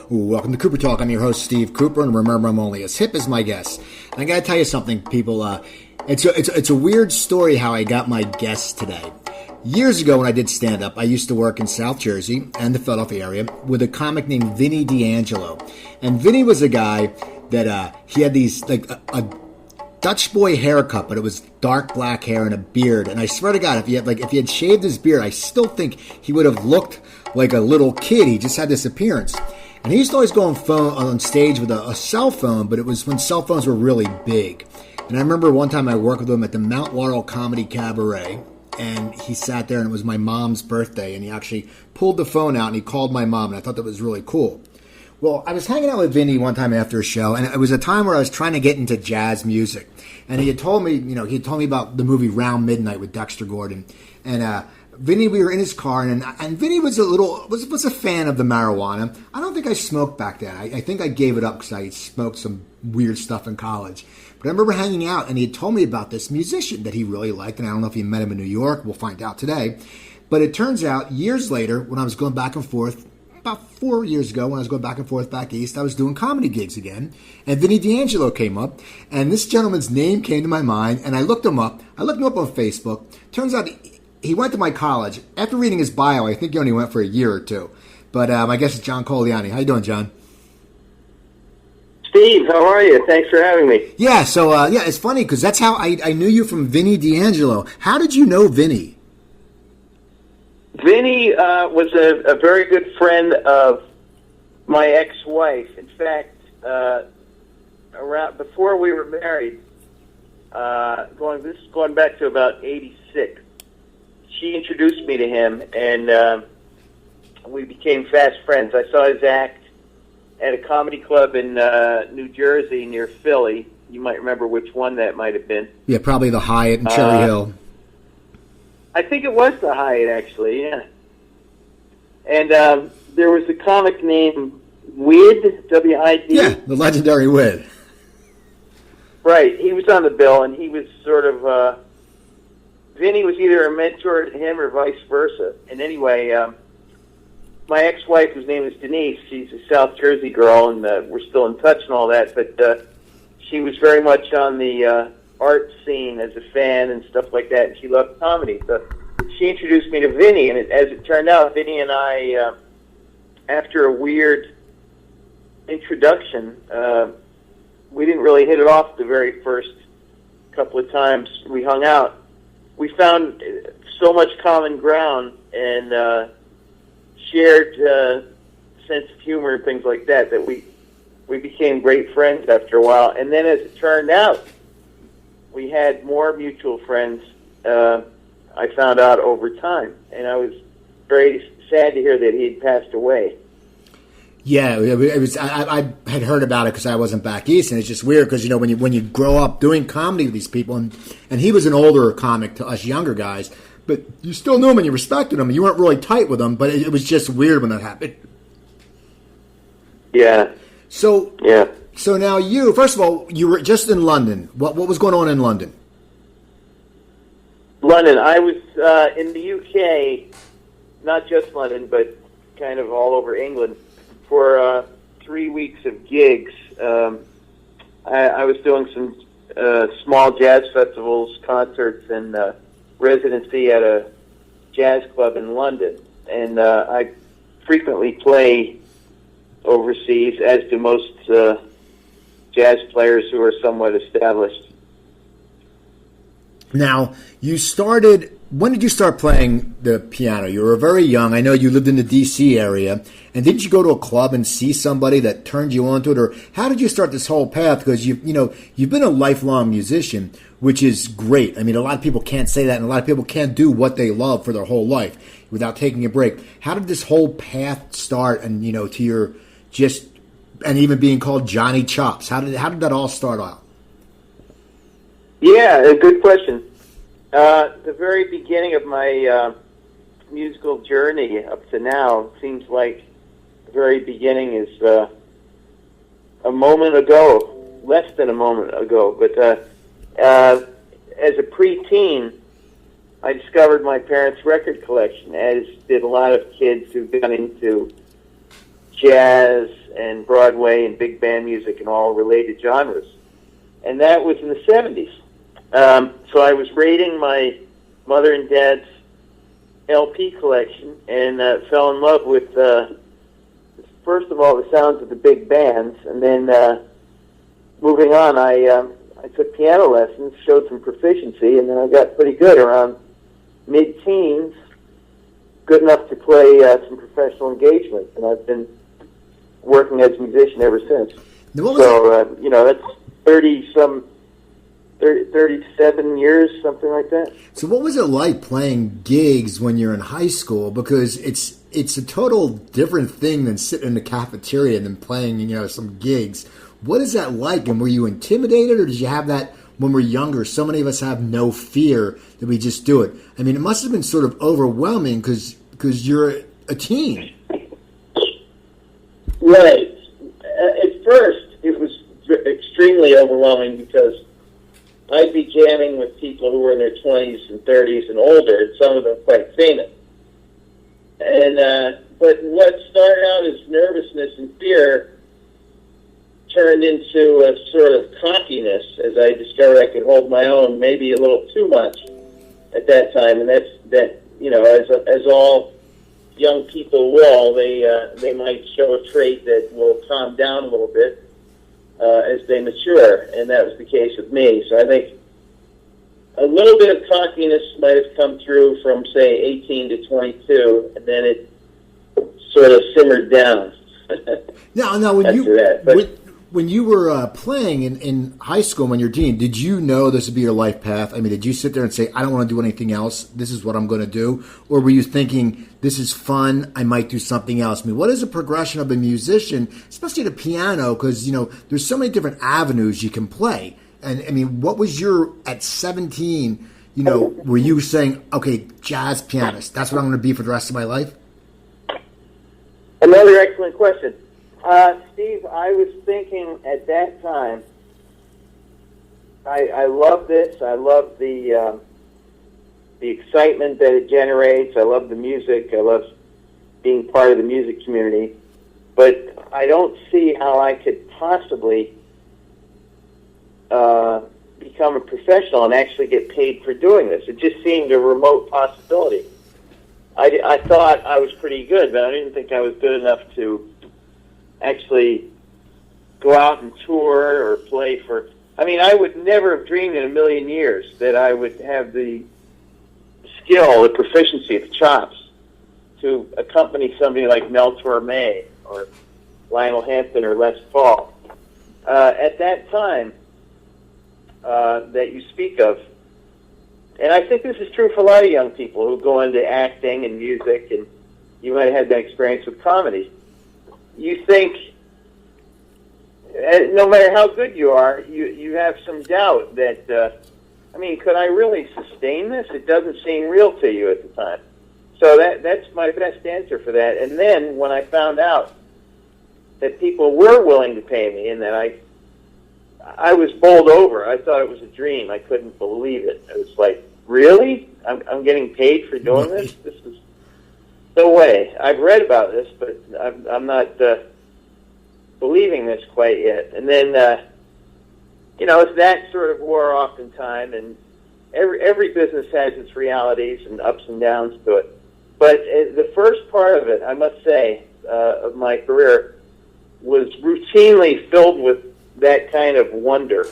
Welcome to Cooper Talk. I'm your host, Steve Cooper, and remember, I'm only as hip as my guests. And I got to tell you something, people. It's a weird story how I got my guests today. Years ago, when I did stand-up, I used to work in South Jersey and the Philadelphia area with a comic named Vinny D'Angelo. And Vinny was a guy that he had these like a Dutch boy haircut, but it was dark black hair and a beard. And I swear to God, if he had shaved his beard, I still think he would have looked like a little kid. He just had this appearance. And he used to always go on stage with a cell phone, but it was when cell phones were really big. And I remember one time I worked with him at the Mount Laurel Comedy Cabaret, and he sat there, and it was my mom's birthday, and he actually pulled the phone out and he called my mom, and I thought that was really cool. Well, I was hanging out with Vinny one time after a show, and it was a time where I was trying to get into jazz music. And he had told me, about the movie Round Midnight with Dexter Gordon. And Vinny, we were in his car, and Vinny was a fan of the marijuana. I don't think I smoked back then. I think I gave it up because I smoked some weird stuff in college. But I remember hanging out, and he had told me about this musician that he really liked, and I don't know if he met him in New York. We'll find out today. But it turns out, years later, when I was going back and forth, about 4 years ago, when I was going back and forth back east, I was doing comedy gigs again, and Vinny D'Angelo came up, and this gentleman's name came to my mind, and I looked him up. I looked him up on Facebook. Turns out he went to my college. After reading his bio, I think he only went for a year or two. But I guess it's John Coliani. How you doing, John? Steve, how are you? Thanks for having me. Yeah, so it's funny because that's how I knew you from Vinny D'Angelo. How did you know Vinny? Vinny was a very good friend of my ex-wife. In fact, around before we were married, this is going back to about '86. She introduced me to him, and we became fast friends. I saw his act at a comedy club in New Jersey near Philly. You might remember which one that might have been. Yeah, probably the Hyatt in Cherry Hill. I think it was the Hyatt, actually, yeah. And there was a comic named Wid, W-I-D. Yeah, the legendary Wid. Right, he was on the bill, and he was sort of... Vinny was either a mentor to him or vice versa. And anyway, my ex-wife, whose name is Denise, she's a South Jersey girl, and we're still in touch and all that, but she was very much on the art scene as a fan and stuff like that, and she loved comedy. So she introduced me to Vinny, and as it turned out, Vinny and I, after a weird introduction, we didn't really hit it off the very first couple of times we hung out. We found so much common ground and shared sense of humor and things like that we became great friends after a while. And then as it turned out, we had more mutual friends, I found out over time. And I was very sad to hear that he had passed away. Yeah, it was. I had heard about it because I wasn't back east, and it's just weird because when you grow up doing comedy with these people, and he was an older comic to us younger guys, but you still knew him and you respected him, and you weren't really tight with him, but it was just weird when that happened. Yeah. So now first of all, you were just in London. What was going on in London? London. I was in the UK, not just London, but kind of all over England, for 3 weeks of gigs. I was doing some small jazz festivals, concerts, and residency at a jazz club in London. And I frequently play overseas, as do most jazz players who are somewhat established. Now, when did you start playing the piano? You were very young. I know you lived in the D.C. area. And didn't you go to a club and see somebody that turned you onto it? Or how did you start this whole path? Because you've been a lifelong musician, which is great. I mean, a lot of people can't say that, and a lot of people can't do what they love for their whole life without taking a break. How did this whole path start and, to your and even being called Johnny Chops? How did that all start out? Yeah, a good question. The very beginning of my musical journey up to now seems like the very beginning is a moment ago, less than a moment ago. But as a preteen, I discovered my parents' record collection, as did a lot of kids who've gone into jazz and Broadway and big band music and all related genres. And that was in the 70s. So I was raiding my mother and dad's LP collection and fell in love with, first of all, the sounds of the big bands. And then moving on, I took piano lessons, showed some proficiency, and then I got pretty good around mid-teens, good enough to play some professional engagements. And I've been working as a musician ever since. So, that's 37 years, something like that. So what was it like playing gigs when you're in high school? Because it's a total different thing than sitting in the cafeteria than playing, some gigs. What is that like? And were you intimidated, or did you have that when we're younger? So many of us have no fear that we just do it. I mean, it must have been sort of overwhelming because you're a teen. Right. At first, it was extremely overwhelming because I'd be jamming with people who were in their 20s and 30s and older, and some of them quite famous. And but what started out as nervousness and fear turned into a sort of cockiness as I discovered I could hold my own, maybe a little too much at that time. And as all young people will, they might show a trait that will calm down a little bit as they mature, and that was the case with me. So I think a little bit of cockiness might have come through from, say, 18 to 22, and then it sort of simmered down. Now, when you were playing in high school, when you're a teen, did you know this would be your life path? I mean, did you sit there and say, I don't want to do anything else, this is what I'm going to do? Or were you thinking, this is fun, I might do something else? I mean, what is the progression of a musician, especially the piano? Because, there's so many different avenues you can play. And, I mean, what was at 17, were you saying, okay, jazz pianist, that's what I'm going to be for the rest of my life? Another excellent question. Steve, I was thinking at that time, I love this. I love the excitement that it generates. I love the music. I love being part of the music community. But I don't see how I could possibly become a professional and actually get paid for doing this. It just seemed a remote possibility. I thought I was pretty good, but I didn't think I was good enough to actually go out and tour or play for... I mean, I would never have dreamed in a million years that I would have the skill, the proficiency, the chops to accompany somebody like Mel Torme or Lionel Hampton or Les Paul. At that time that you speak of, and I think this is true for a lot of young people who go into acting and music, and you might have had that experience with comedy. You think, no matter how good you are, you have some doubt that, could I really sustain this? It doesn't seem real to you at the time. So that's my best answer for that. And then when I found out that people were willing to pay me and that I was bowled over. I thought it was a dream. I couldn't believe it. It was like, really? I'm getting paid for doing this? This is no way. I've read about this, but I'm not believing this quite yet. And then, as that sort of wore off in time, and every business has its realities and ups and downs to it. But the first part of it, I must say, of my career was routinely filled with that kind of wonder.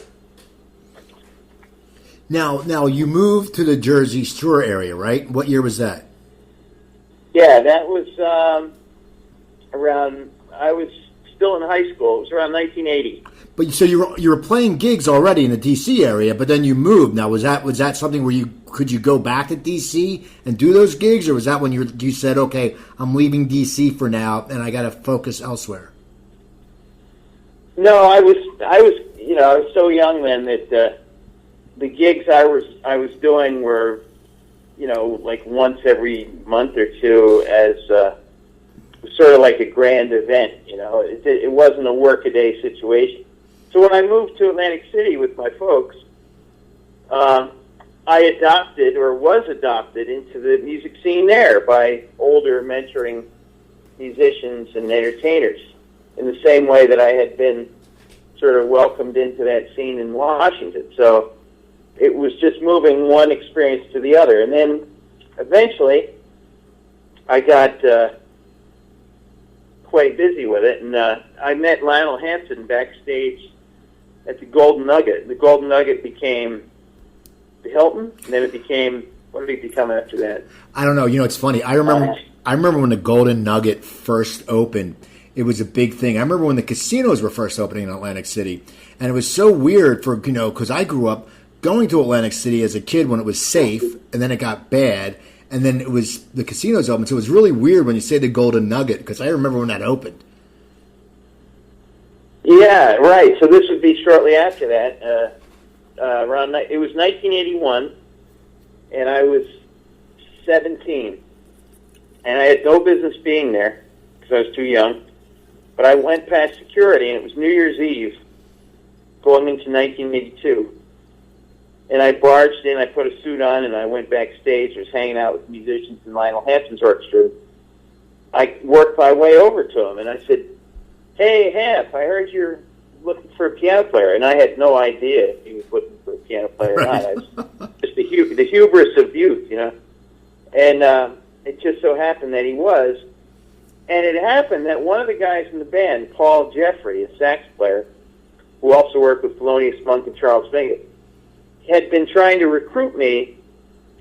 Now you moved to the Jersey Shore area, right? What year was that? Yeah, that was around. I was still in high school. It was around 1980. But so you were playing gigs already in the D.C. area, but then you moved. Now was that something where could you go back to D.C. and do those gigs, or was that when you said, okay, I'm leaving D.C. for now and I got to focus elsewhere? No, I was so young then that the gigs I was doing were, like once every month or two as sort of like a grand event. It wasn't a work-a-day situation. So when I moved to Atlantic City with my folks, I was adopted into the music scene there by older mentoring musicians and entertainers in the same way that I had been sort of welcomed into that scene in Washington. So it was just moving one experience to the other. And then eventually I got quite busy with it, and I met Lionel Hampton backstage at the Golden Nugget. The Golden Nugget became the Hilton, and then it became, what did it become after that? I don't know. You know, it's funny. I remember when the Golden Nugget first opened. It was a big thing. I remember when the casinos were first opening in Atlantic City, and it was so weird for, because I grew up going to Atlantic City as a kid when it was safe, and then it got bad, and then it was the casinos opened. So it was really weird when you say the Golden Nugget, because I remember when that opened. Yeah, right. So this would be shortly after that. It was 1981, and I was 17, and I had no business being there because I was too young. But I went past security, and it was New Year's Eve, going into 1982. And I barged in, I put a suit on, and I went backstage. I was hanging out with musicians in Lionel Hampton's orchestra. I worked my way over to him, and I said, "Hey, Hamp, I heard you're looking for a piano player." And I had no idea if he was looking for a piano player or not. I was just the hubris of youth, And it just so happened that he was. And it happened that one of the guys in the band, Paul Jeffrey, a sax player, who also worked with Thelonious Monk and Charles Mingus, had been trying to recruit me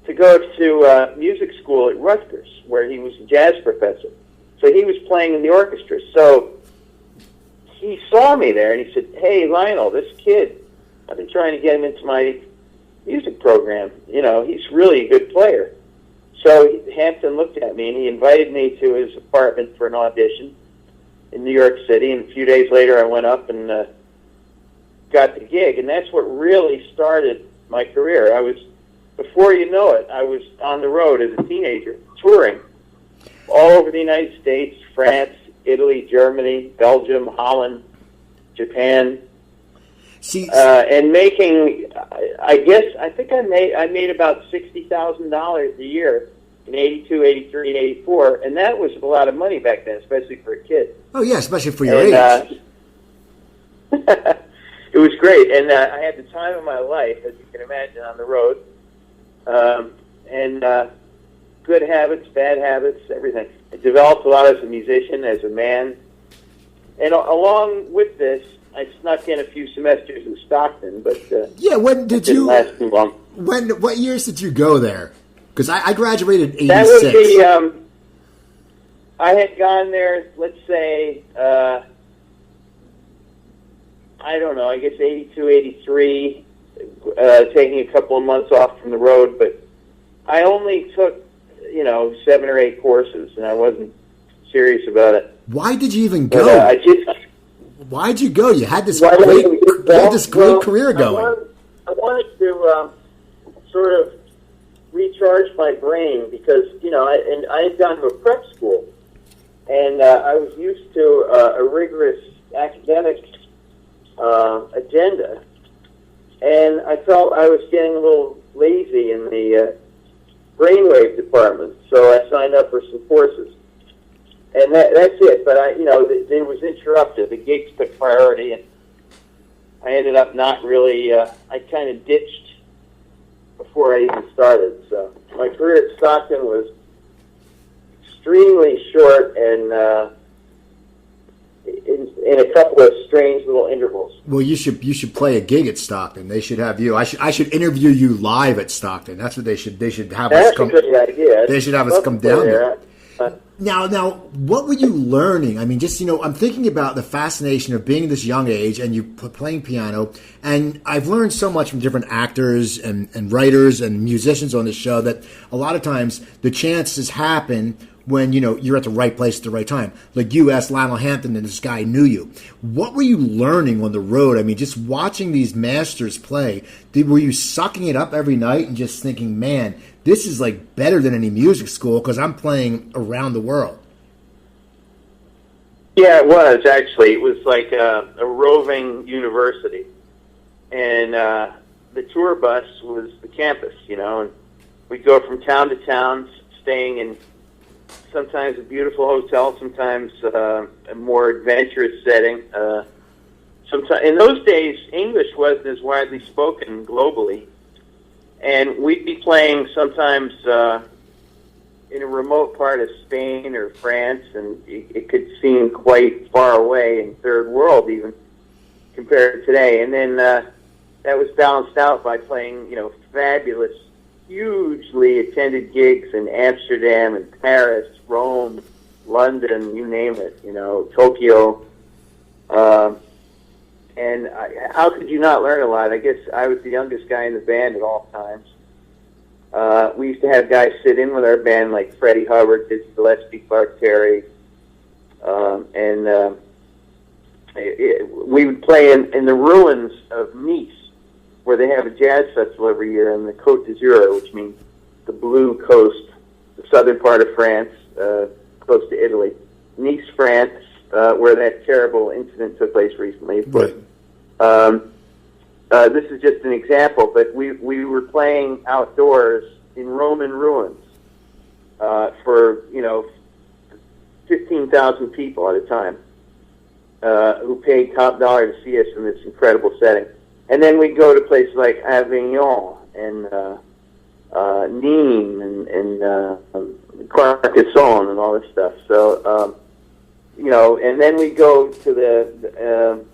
to go to music school at Rutgers, where he was a jazz professor. So he was playing in the orchestra. So he saw me there, and he said, "Hey, Lionel, this kid, I've been trying to get him into my music program. He's really a good player." So Hampton looked at me, and he invited me to his apartment for an audition in New York City. And a few days later, I went up and got the gig. And that's what really started my career. Before you know it, I was on the road as a teenager, touring all over the United States, France, Italy, Germany, Belgium, Holland, Japan. And making, I think I made about $60,000 a year in 82, 83, and 84, and that was a lot of money back then, especially for a kid. Oh, yeah, especially for your age. It was great, and I had the time of my life, as you can imagine, on the road, and good habits, bad habits, everything. I developed a lot as a musician, as a man, and along with this, I snuck in a few semesters in Stockton, but when did didn't you last too long. What years did you go there? Because I graduated in 86. That would be. I had gone there. Let's say I don't know. I guess 82, 83, taking a couple of months off from the road, but I only took 7 or 8 courses, and I wasn't serious about it. Why did you even go? But, why'd you go? You had this great career going. I wanted to sort of recharge my brain because I had gone to a prep school, and I was used to a rigorous academic agenda, and I felt I was getting a little lazy in the brainwave department, so I signed up for some courses. And that's it. But it was interrupted. The gigs took priority, and I ended up not really. I kind of ditched before I even started. So my career at Stockton was extremely short, and in a couple of strange little intervals. Well, you should play a gig at Stockton. They should have you. I should interview you live at Stockton. That's what they should have us come. That's a good idea. They should have us come down there. Now, what were you learning? I mean, I'm thinking about the fascination of being this young age and you playing piano. And I've learned so much from different actors and writers and musicians on this show that a lot of times the chances happen when, you're at the right place at the right time. Like you asked Lionel Hampton and this guy knew you. What were you learning on the road? I mean, just watching these masters play, were you sucking it up every night and just thinking, man, this is like better than any music school because I'm playing around the world? Yeah, it was actually. It was like a roving university. And the tour bus was the campus, and we'd go from town to town, staying in sometimes a beautiful hotel, sometimes a more adventurous setting. Sometimes in those days, English wasn't as widely spoken globally, and we'd be playing sometimes in a remote part of Spain or France, and it could seem quite far away in third world even compared to today. And then that was balanced out by playing, fabulous, hugely attended gigs in Amsterdam and Paris, Rome, London, you name it, Tokyo. And how could you not learn a lot? I guess I was the youngest guy in the band at all times. We used to have guys sit in with our band like Freddie Hubbard, Dizzy Gillespie, Clark Terry, and we would play in the ruins of Nice, where they have a jazz festival every year in the Côte d'Azur, which means the blue coast, the southern part of France, close to Italy. Nice, France, where that terrible incident took place recently. Right. This is just an example, but we were playing outdoors in Roman ruins for 15,000 people at a time who paid top dollar to see us in this incredible setting. And then we'd go to places like Avignon and Nîmes and Carcassonne and all this stuff. So, and then we go to the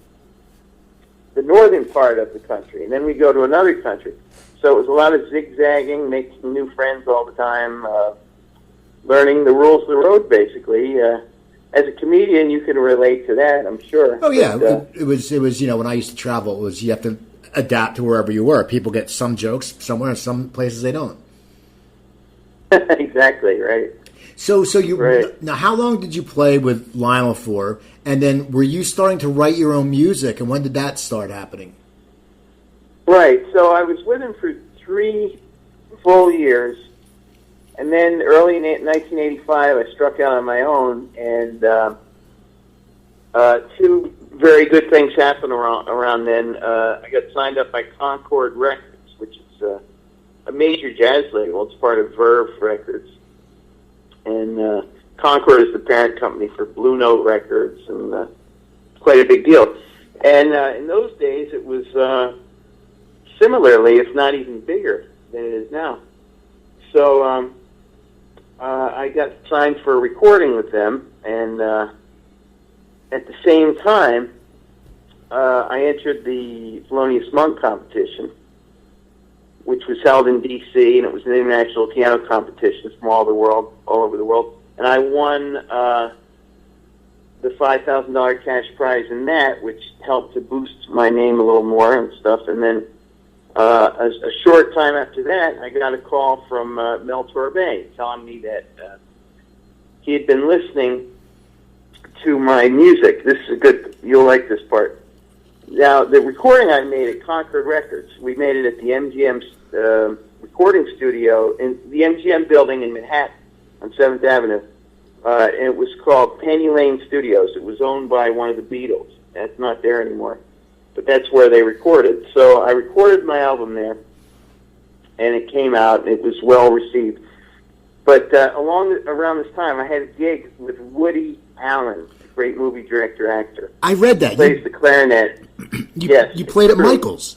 northern part of the country, and then we go to another country. So it was a lot of zigzagging, making new friends all the time, learning the rules of the road, basically. As a comedian, you can relate to that, I'm sure. Oh yeah, but, it was when I used to travel, it was you have to adapt to wherever you were. People get some jokes somewhere, and some places they don't. Exactly right. So you right. Now, how long did you play with Lionel for? And then were you starting to write your own music? And when did that start happening? Right. So I was with him for 3 full years, and then early in 1985, I struck out on my own, and 2 very good things happened around then. I got signed up by Concord Records, which is a major jazz label. It's part of Verve Records. And Concord is the parent company for Blue Note Records, and quite a big deal. And in those days, it was similarly, if not even bigger than it is now. So I got signed for a recording with them, and at the same time, I entered the Thelonious Monk competition, which was held in D.C., and it was an international piano competition from all over the world. And I won the $5,000 cash prize in that, which helped to boost my name a little more and stuff. And then a short time after that, I got a call from Mel Torme telling me that he had been listening to my music. This is you'll like this part. Now, the recording I made at Concord Records, we made it at the MGM recording studio in the MGM building in Manhattan on 7th Avenue. And it was called Penny Lane Studios. It was owned by one of the Beatles. That's not there anymore. But that's where they recorded. So I recorded my album there, and it came out, and it was well received. But around this time, I had a gig with Woody Allen, the great movie director, actor. I read that. He plays the clarinet. Yes, you played at true. Michael's.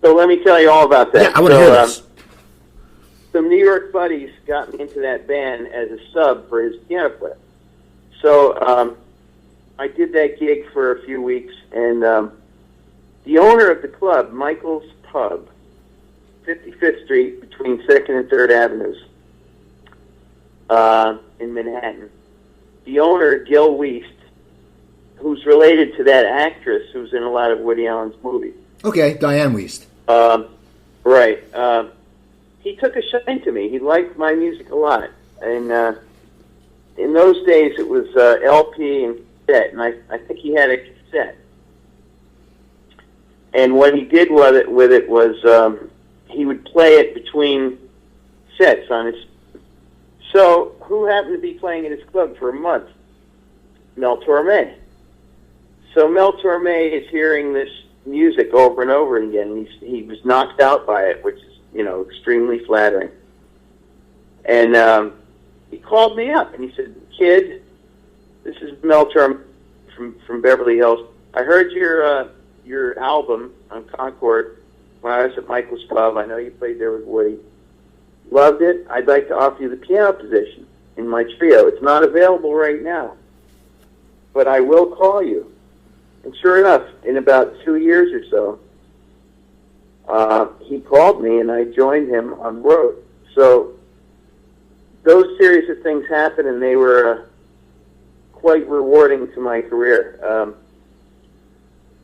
So let me tell you all about that. Yeah, I want to hear this. Some New York buddies got me into that band as a sub for his piano player. So I did that gig for a few weeks, and the owner of the club, Michael's Pub, 55th Street between 2nd and 3rd Avenues in Manhattan, the owner, Gil Weist, who's related to that actress who's in a lot of Woody Allen's movies. Okay, Diane Weist. Right. He took a shine to me. He liked my music a lot. And in those days, it was LP and cassette, and I think he had a cassette. And what he did with it was he would play it between sets on his... So, who happened to be playing at his club for a month? Mel Torme. So Mel Torme is hearing this music over and over again. He was knocked out by it, which is, extremely flattering. And he called me up and he said, "Kid, this is Mel Term from Beverly Hills. I heard your album on Concord when I was at Michael's Pub. I know you played there with Woody. Loved it. I'd like to offer you the piano position in my trio. It's not available right now, but I will call you." And sure enough, in about 2 years or so, he called me and I joined him on the road. So those series of things happened, and they were quite rewarding to my career.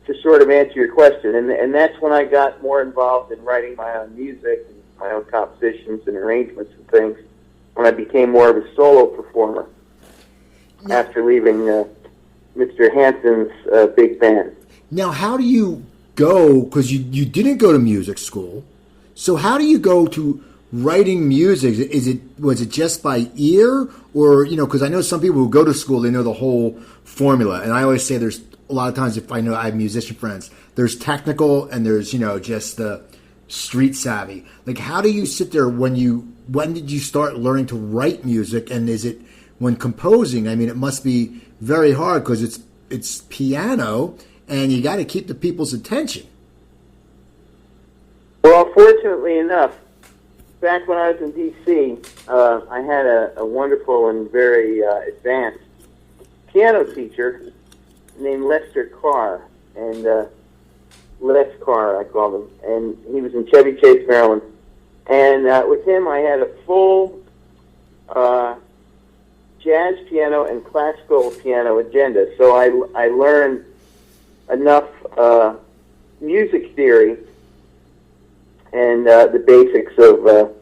To sort of answer your question, and that's when I got more involved in writing my own music and my own compositions and arrangements and things, when I became more of a solo performer after leaving Mr. Hanson's big band. Now, how do you go, because you didn't go to music school, so how do you go to writing music? Was it just by ear, or, because I know some people who go to school, they know the whole formula, and I always say there's a lot of times, if I have musician friends, there's technical and there's, just the street savvy. Like, how do you sit there when did you start learning to write music? And is it when composing? I mean, it must be very hard because it's piano and you got to keep the people's attention. Well, fortunately enough, back when I was in D.C., I had a wonderful and very advanced piano teacher named Lester Carr, and Les Carr, I called him, and he was in Chevy Chase, Maryland. And with him, I had a full jazz piano and classical piano agenda. So I learned enough music theory and the basics of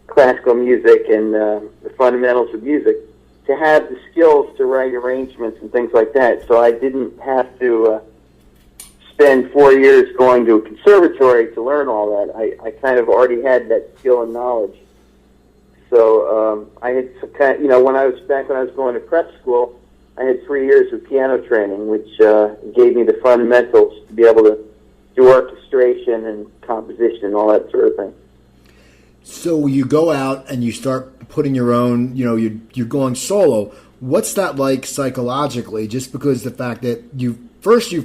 classical music and the fundamentals of music to have the skills to write arrangements and things like that. So I didn't have to spend 4 years going to a conservatory to learn all that. I kind of already had that skill and knowledge. So I had, when I was going to prep school, I had 3 years of piano training, which gave me the fundamentals to be able to do orchestration and composition and all that sort of thing. So you go out and you start putting your own, you're going solo. What's that like psychologically? Just because the fact that you've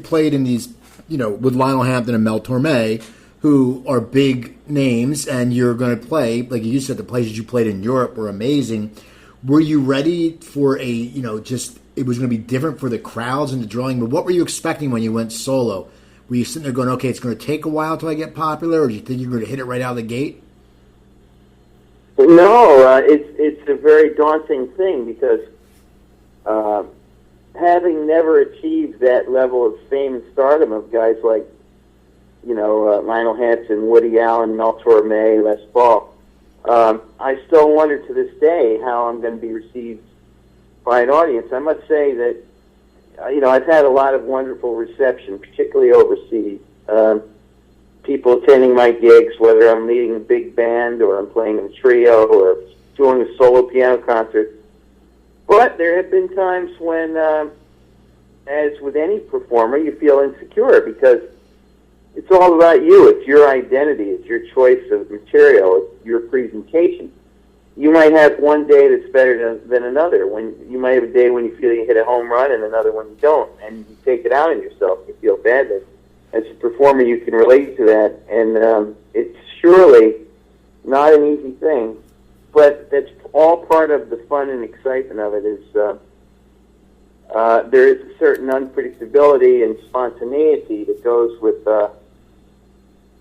played in these, with Lionel Hampton and Mel Torme, who are big names, and you're going to play, like you said, the places you played in Europe were amazing. Were you ready for it was going to be different for the crowds and the drawing, but what were you expecting when you went solo? Were you sitting there going, okay, it's going to take a while till I get popular, or do you think you're going to hit it right out of the gate? No, it's a very daunting thing because having never achieved that level of fame and stardom of guys like, Lionel Hampton, Woody Allen, Mel Torme, Les Paul, I still wonder to this day how I'm going to be received by an audience. I must say that, I've had a lot of wonderful reception, particularly overseas. People attending my gigs, whether I'm leading a big band or I'm playing in a trio or doing a solo piano concert. But there have been times when, as with any performer, you feel insecure because it's all about you. It's your identity. It's your choice of material. It's your presentation. You might have one day that's better than another. You might have a day when you feel you hit a home run and another when you don't, and you take it out on yourself. You feel bad that as a performer you can relate to that, and it's surely not an easy thing, but that's all part of the fun and excitement of it. Is there is a certain unpredictability and spontaneity that goes with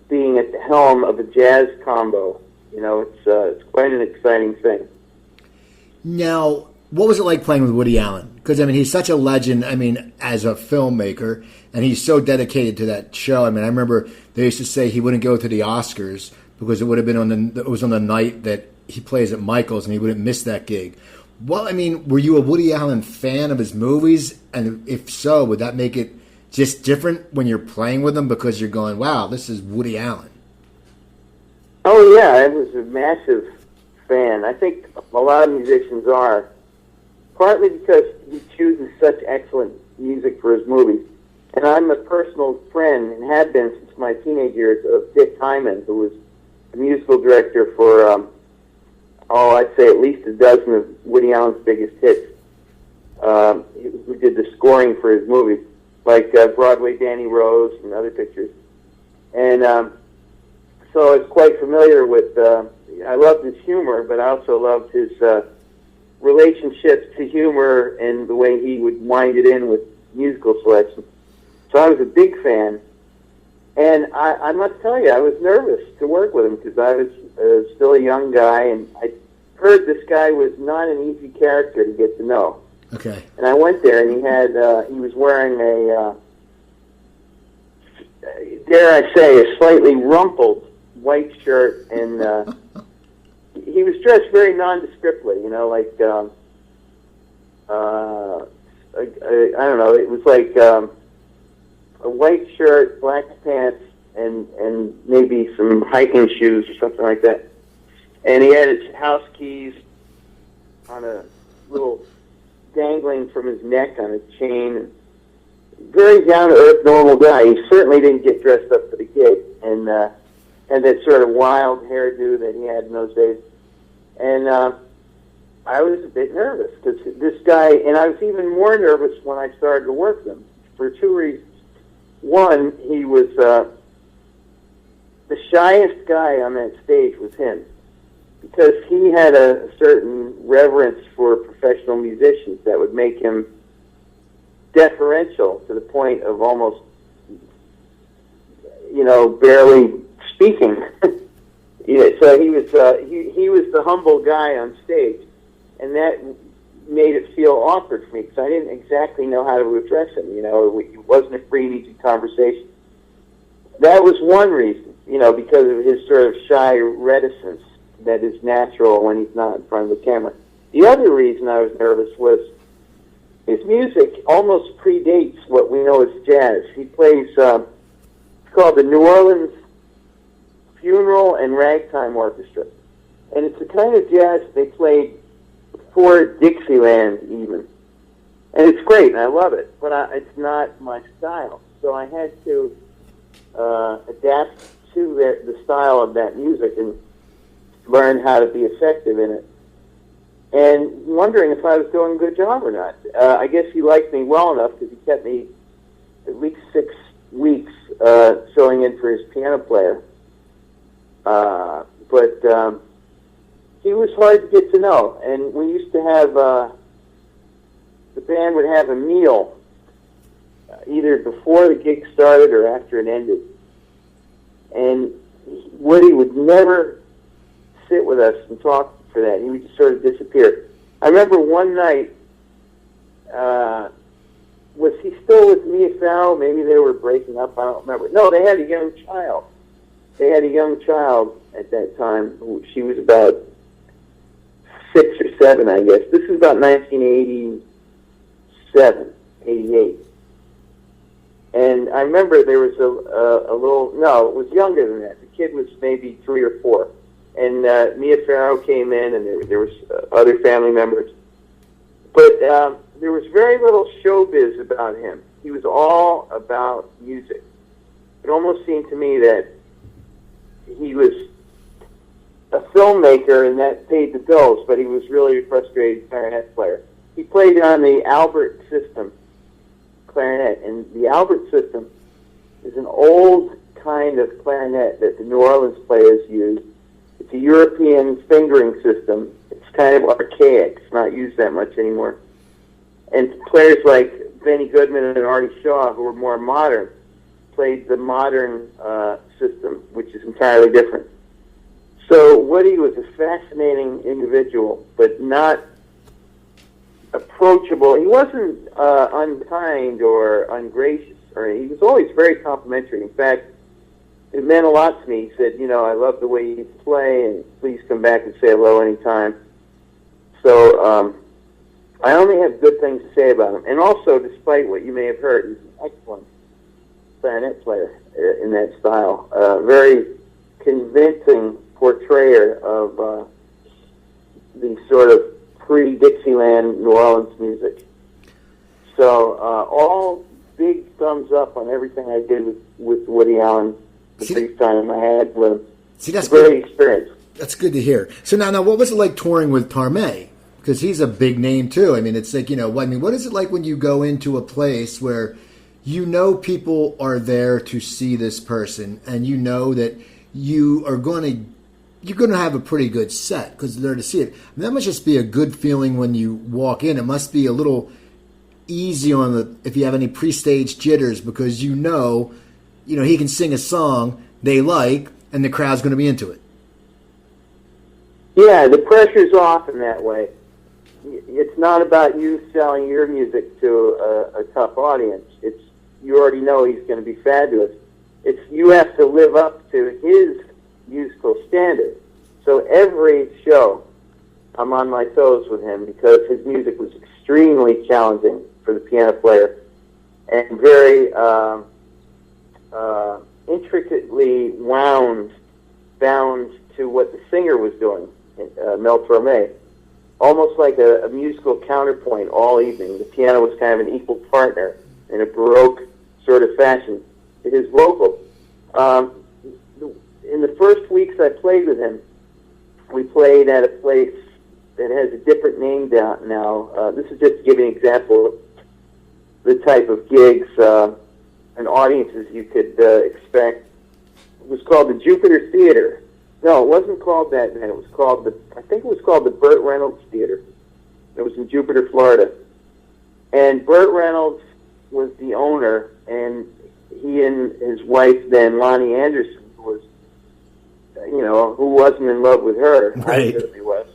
being at the helm of a jazz combo. It's quite an exciting thing. Now, what was it like playing with Woody Allen? Because, he's such a legend, as a filmmaker, and he's so dedicated to that show. I remember they used to say he wouldn't go to the Oscars because it would have been on the night that he plays at Michael's, and he wouldn't miss that gig. Well, were you a Woody Allen fan of his movies? And if so, would that make it just different when you're playing with him because you're going, wow, this is Woody Allen? Oh, yeah, I was a massive fan. I think a lot of musicians are, partly because he chooses such excellent music for his movies. And I'm a personal friend, and have been since my teenage years, of Dick Hyman, who was the musical director for I'd say at least a dozen of Woody Allen's biggest hits. Who did the scoring for his movies, like Broadway Danny Rose and other pictures. And so I was quite familiar with, I loved his humor, but I also loved his relationships to humor and the way he would wind it in with musical selection. So I was a big fan. And I must tell you, I was nervous to work with him because I was still a young guy, and I heard this guy was not an easy character to get to know. Okay. And I went there, and he was wearing a, dare I say, a slightly rumpled white shirt, and he was dressed very nondescriptly, like, I don't know, it was like a white shirt, black pants, and maybe some hiking shoes or something like that. And he had his house keys on a little dangling from his neck on a chain. Very down-to-earth, normal guy. He certainly didn't get dressed up for the gig, and that sort of wild hairdo that he had in those days. And I was a bit nervous because this guy, and I was even more nervous when I started to work with him for two reasons. One, he was the shyest guy on that stage was him, because he had a certain reverence for professional musicians that would make him deferential to the point of almost, barely speaking. So he was the humble guy on stage, and that made it feel awkward for me because I didn't exactly know how to address him. It wasn't a free and easy conversation. That was one reason, because of his sort of shy reticence that is natural when he's not in front of the camera. The other reason I was nervous was his music almost predates what we know as jazz. He plays, it's called the New Orleans Funeral and Ragtime Orchestra. And it's the kind of jazz they played before Dixieland even. And it's great, and I love it, but it's not my style. So I had to adapt to the style of that music and learn how to be effective in it. And wondering if I was doing a good job or not. I guess he liked me well enough because he kept me at least 6 weeks filling in for his piano player. But he was hard to get to know. And we used to have, the band would have a meal either before the gig started or after it ended. And Woody would never sit with us and talk for that. He would just sort of disappear. I remember one night, was he still with Mia Farrow? Maybe they were breaking up. I don't remember. No, they had a young child. They had a young child at that time. She was about 6 or 7, I guess. This is about 1987, 88. And I remember there was a little, no, it was younger than that. The kid was maybe 3 or 4. And Mia Farrow came in, and there was other family members. But there was very little showbiz about him. He was all about music. It almost seemed to me that he was a filmmaker, and that paid the bills, but he was really a frustrated clarinet player. He played on the Albert system clarinet, and the Albert system is an old kind of clarinet that the New Orleans players use. It's a European fingering system. It's kind of archaic. It's not used that much anymore. And players like Benny Goodman and Artie Shaw, who were more modern, played the modern system, which is entirely different. So Woody was a fascinating individual, but not approachable. He wasn't unkind or ungracious. He was always very complimentary. In fact, it meant a lot to me. He said, I love the way you play, and please come back and say hello anytime. So I only have good things to say about him. And also, despite what you may have heard, he's an excellent clarinet player in that style. Very convincing portrayer of the sort of pre-Dixieland New Orleans music. So all big thumbs up on everything I did with Woody Allen the brief time I had with him. See, that's very experienced. That's good to hear. So now, what was it like touring with Tarmay? Because he's a big name too. I mean, it's like, what is it like when you go into a place where you know people are there to see this person, and you know that you're going to have a pretty good set because they're there to see it. And that must just be a good feeling when you walk in. It must be a little easy if you have any pre-stage jitters, because he can sing a song they like and the crowd's going to be into it. Yeah, the pressure's off in that way. It's not about you selling your music to a tough audience. It's you already know he's going to be fabulous. It's you have to live up to his musical standard. So every show, I'm on my toes with him because his music was extremely challenging for the piano player and very intricately bound to what the singer was doing, Mel Torme. Almost like a musical counterpoint all evening. The piano was kind of an equal partner in a Baroque sort of fashion to his vocal. In the first weeks I played with him, we played at a place that has a different name down now. This is just to give you an example of the type of gigs and audiences you could expect. It was called the Jupiter Theater. No, it wasn't called that then. It was called the Burt Reynolds Theater. It was in Jupiter, Florida. And Burt Reynolds was the owner, and he and his wife then, Lonnie Anderson, who wasn't in love with her. Right. I certainly was.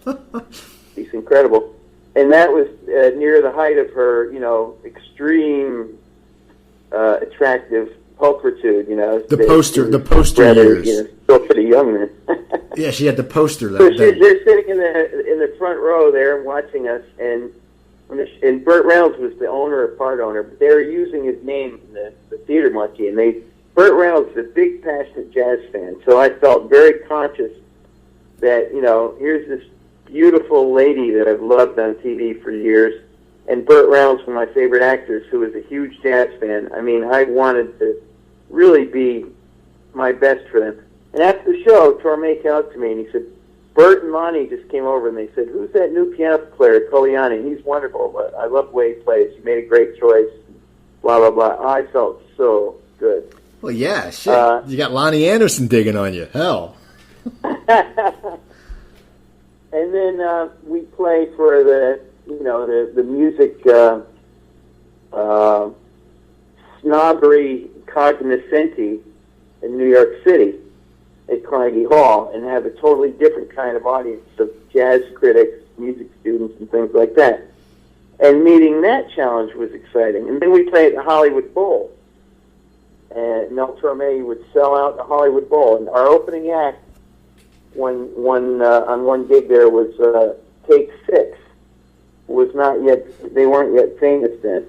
She's incredible. And that was near the height of her, extreme attractive pulchritude, The poster rather, years. Still for the young men. Yeah, she had the poster. So they're sitting in the front row there watching us, and Burt Reynolds was the owner, part owner, but they were using his name in the theater marquee, and Burt Reynolds is a big, passionate jazz fan, so I felt very conscious that, here's this beautiful lady that I've loved on TV for years, and Burt Reynolds, one of my favorite actors, who is a huge jazz fan. I mean, I wanted to really be my best for them. And after the show, Torme came up to me and he said, Burt and Lonnie just came over and they said, who's that new piano player, Coliani? He's wonderful. I love the way he plays. You made a great choice. Blah, blah, blah. I felt so good. Well, yeah, shit. You got Lonnie Anderson digging on you. Hell. And then we play for the music snobbery cognoscenti in New York City at Carnegie Hall, and have a totally different kind of audience of jazz critics, music students, and things like that. And meeting that challenge was exciting. And then we played at the Hollywood Bowl. And Mel Torme would sell out the Hollywood Bowl. And our opening act on one gig there was Take Six. They weren't yet famous then.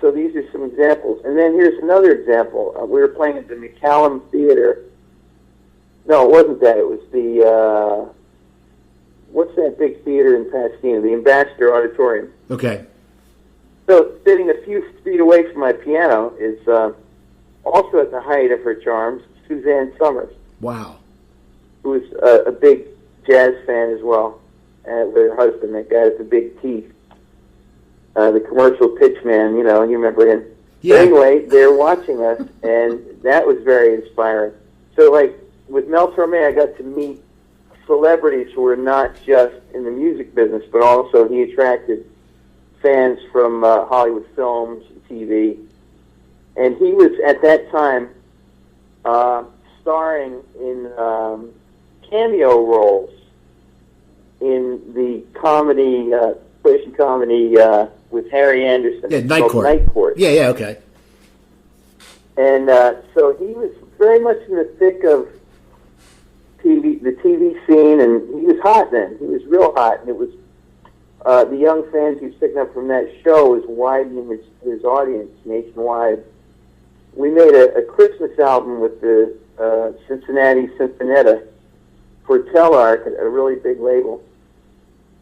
So these are some examples. And then here's another example. We were playing at the McCallum Theater. No, it wasn't that. It was the, what's that big theater in Pasadena? The Ambassador Auditorium. Okay. So sitting a few feet away from my piano is also at the height of her charms, Suzanne Summers. Wow. Who is a big jazz fan as well. With her husband, that guy with the big teeth. The commercial pitch man, you remember him. Yeah. But anyway, they're watching us, and that was very inspiring. So, like, with Mel Torme, I got to meet celebrities who were not just in the music business, but also he attracted fans from Hollywood films and TV. And he was, at that time, starring in cameo roles in the comedy, comedy with Harry Anderson. Yeah, Night Court. Night Court. Yeah, okay. And so he was very much in the thick of the TV scene, and he was hot then. He was real hot, and it was the young fans he was picking up from that show was widening his audience nationwide. We made a Christmas album with the Cincinnati Sinfonetta for Telarc, a really big label.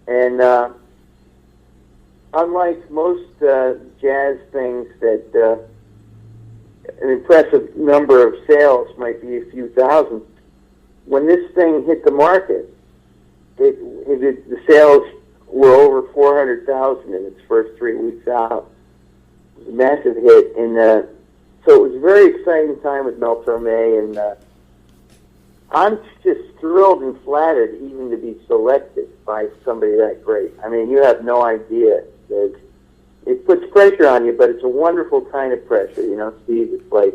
And unlike most jazz things that an impressive number of sales might be a few thousand, when this thing hit the market, the sales were over 400,000 in its first 3 weeks out. It was a massive hit, and so it was a very exciting time with Mel Torme, and I'm just thrilled and flattered even to be selected by somebody that great. I mean, you have no idea. It puts pressure on you, but it's a wonderful kind of pressure, you know, Steve. It's like,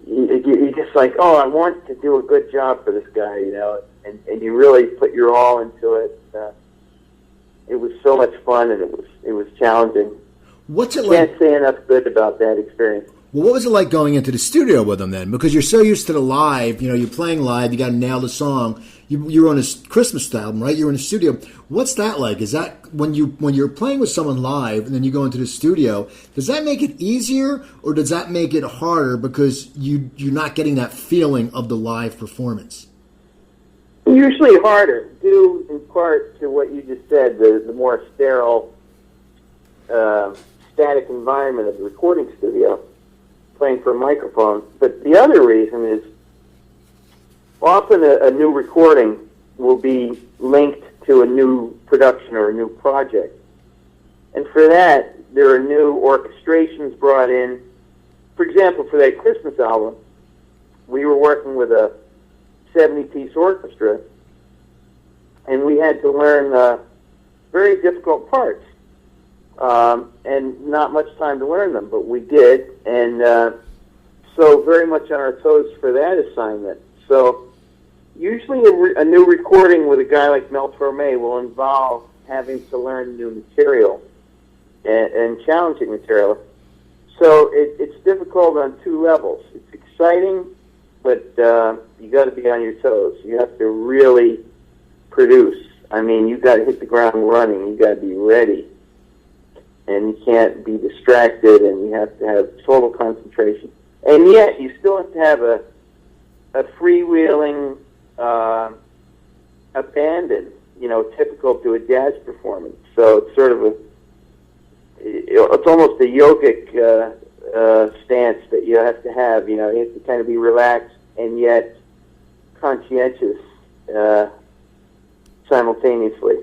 you're just like, oh, I want to do a good job for this guy, you know, and you really put your all into it. It was so much fun, and it was challenging. What's it like? Can't say enough good about that experience. Well, what was it like going into the studio with them then? Because you're so used to the live, you know, you're playing live, you got to nail the song. You're on a Christmas album, right? You're in the studio. What's that like? Is that when you're playing with someone live and then you go into the studio? Does that make it easier, or does that make it harder because you're not getting that feeling of the live performance? Usually harder, due in part to what you just said, the more sterile, static environment of the recording studio, playing for a microphone. But the other reason is often a new recording will be linked to a new production or a new project. And for that, there are new orchestrations brought in. For example, for that Christmas album, we were working with a 70-piece orchestra, and we had to learn very difficult parts, and not much time to learn them, but we did, and so very much on our toes for that assignment. So usually a new recording with a guy like Mel Torme will involve having to learn new material and challenging material. So it's difficult on two levels. It's exciting, but you got to be on your toes. You have to really produce. I mean, you got to hit the ground running. You got to be ready, and you can't be distracted, and you have to have total concentration. And yet, you still have to have a freewheeling abandon, you know, typical to a jazz performance. So it's sort of it's almost a yogic stance that you have to have. You know, you have to kind of be relaxed and yet conscientious simultaneously.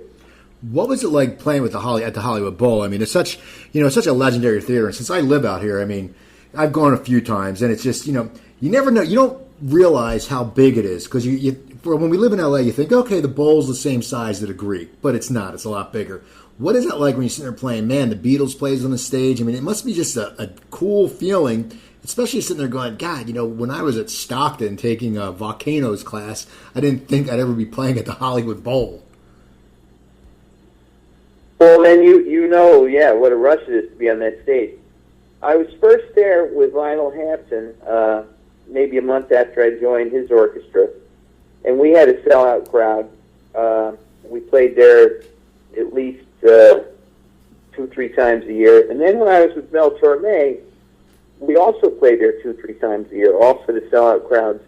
What was it like playing with at the Hollywood Bowl? I mean, it's such a legendary theater. And since I live out here, I mean, I've gone a few times, and it's just, you know, you never know. You don't realize how big it is because when we live in LA, you think, okay, the Bowl's the same size as a Greek, but it's not. It's a lot bigger. What is it like when you're sitting there playing? Man, the Beatles plays on the stage. I mean, it must be just a cool feeling, especially sitting there going, God, you know, when I was at Stockton taking a Volcanoes class, I didn't think I'd ever be playing at the Hollywood Bowl. Well, then you know, yeah, what a rush it is to be on that stage. I was first there with Lionel Hampton, maybe a month after I joined his orchestra, and we had a sellout crowd. We played there at least 2-3 times a year. And then when I was with Mel Torme, we also played there 2-3 times a year, all for the sellout crowds.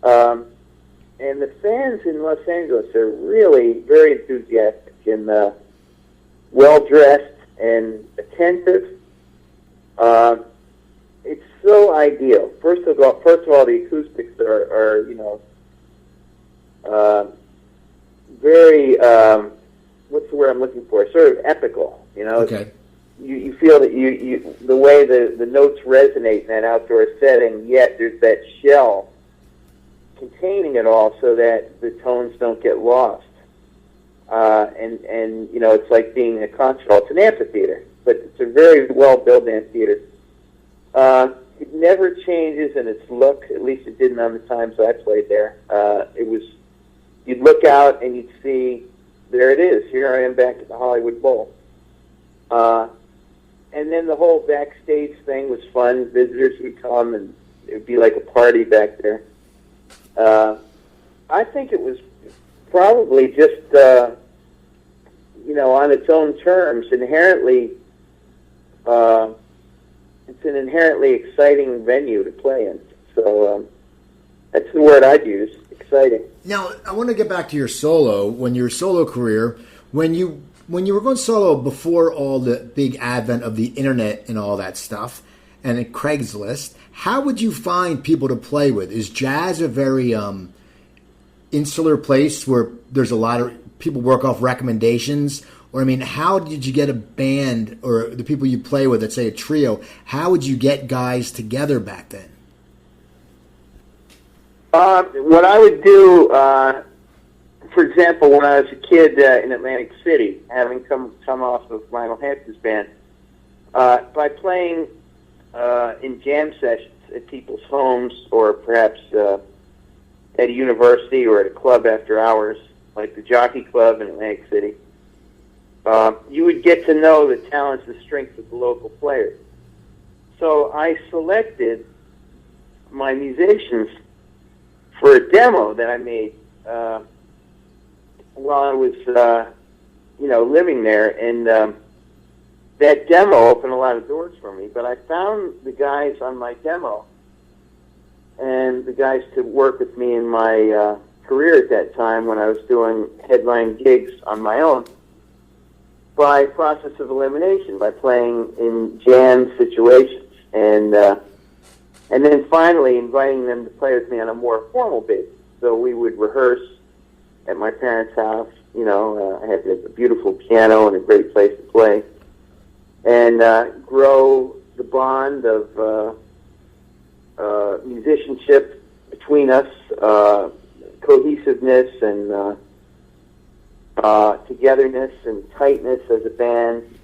And the fans in Los Angeles are really very enthusiastic and well-dressed and attentive. It's so ideal. First of all, the acoustics are you know, very, what's the word I'm looking for? Sort of epical, you know. Okay. You feel that you the way the notes resonate in that outdoor setting, yet there's that shell containing it all so that the tones don't get lost. And you know, it's like being in a concert hall. It's an amphitheater, but it's a very well-built amphitheater. It never changes in its look, at least it didn't on the times I played there. You'd look out and you'd see, there it is, here I am back at the Hollywood Bowl. And then the whole backstage thing was fun. Visitors would come and it would be like a party back there. I think it was probably just, you know, on its own terms, inherently, it's an inherently exciting venue to play in. So that's the word I'd use, exciting. Now, I want to get back to your solo career. When you were going solo before all the big advent of the internet and all that stuff, and a Craigslist. How would you find people to play with? Is jazz a very insular place where there's a lot of people work off recommendations? Or, I mean, how did you get a band or the people you play with, let's say a trio, how would you get guys together back then? What I would do, for example, when I was a kid in Atlantic City, having come off of Lionel Hampton's band, by playing in jam sessions at people's homes or perhaps at a university or at a club after hours, like the Jockey Club in Atlantic City, you would get to know the talents and strengths of the local players. So I selected my musicians for a demo that I made while I was, living there, and that demo opened a lot of doors for me. But I found the guys on my demo and the guys to work with me in my career at that time when I was doing headline gigs on my own by process of elimination, by playing in jam situations, and then finally inviting them to play with me on a more formal basis. So we would rehearse at my parents' house. I had a beautiful piano and a great place to play, and grow the bond of musicianship between us, cohesiveness and togetherness and tightness as a band,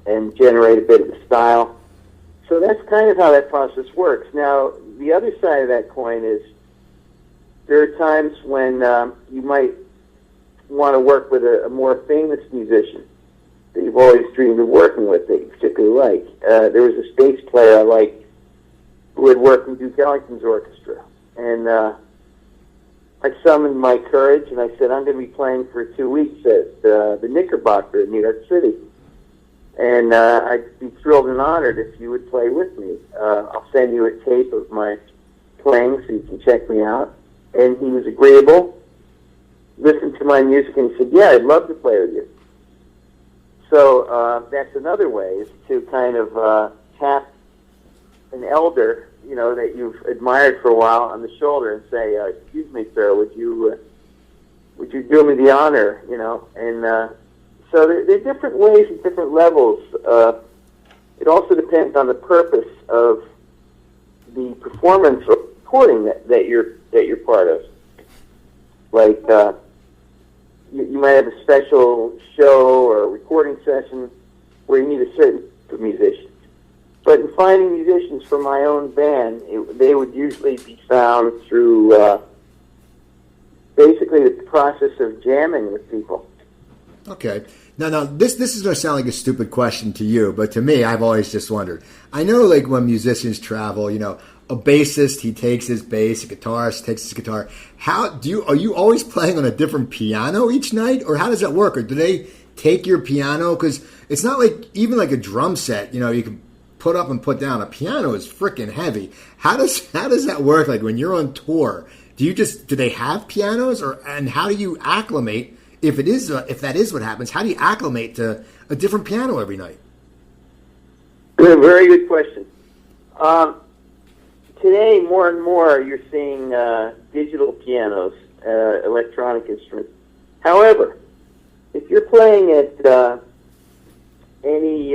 and generate a bit of a style. So that's kind of how that process works. Now, the other side of that coin is there are times when you might want to work with a more famous musician that you've always dreamed of working with that you particularly like. There was a bass player I liked who had worked in Duke Ellington's orchestra. And I summoned my courage and I said, I'm going to be playing for 2 weeks at the Knickerbocker in New York City. And I'd be thrilled and honored if you would play with me. I'll send you a tape of my playing so you can check me out. And he was agreeable, listened to my music, and said, yeah, I'd love to play with you. So that's another way, is to kind of tap an elder, that you've admired for a while on the shoulder and say, excuse me, sir, would you do me the honor, And so there are different ways and different levels. It also depends on the purpose of the performance or recording that you're part of. Like you might have a special show or a recording session where you need a certain type of musician. But in finding musicians for my own band, they would usually be found through basically the process of jamming with people. Okay. Now, this is going to sound like a stupid question to you, but to me, I've always just wondered. I know, like, when musicians travel, a bassist, he takes his bass, a guitarist takes his guitar. Are you always playing on a different piano each night, or how does that work? Or do they take your piano? Because it's not like, even like a drum set, you can put up and put down. A piano is freaking heavy. How does that work? Like, when you're on tour, do they have pianos, and how do you acclimate? If that is what happens, how do you acclimate to a different piano every night? Very good question. Today, more and more, you're seeing digital pianos, electronic instruments. However, if you're playing at any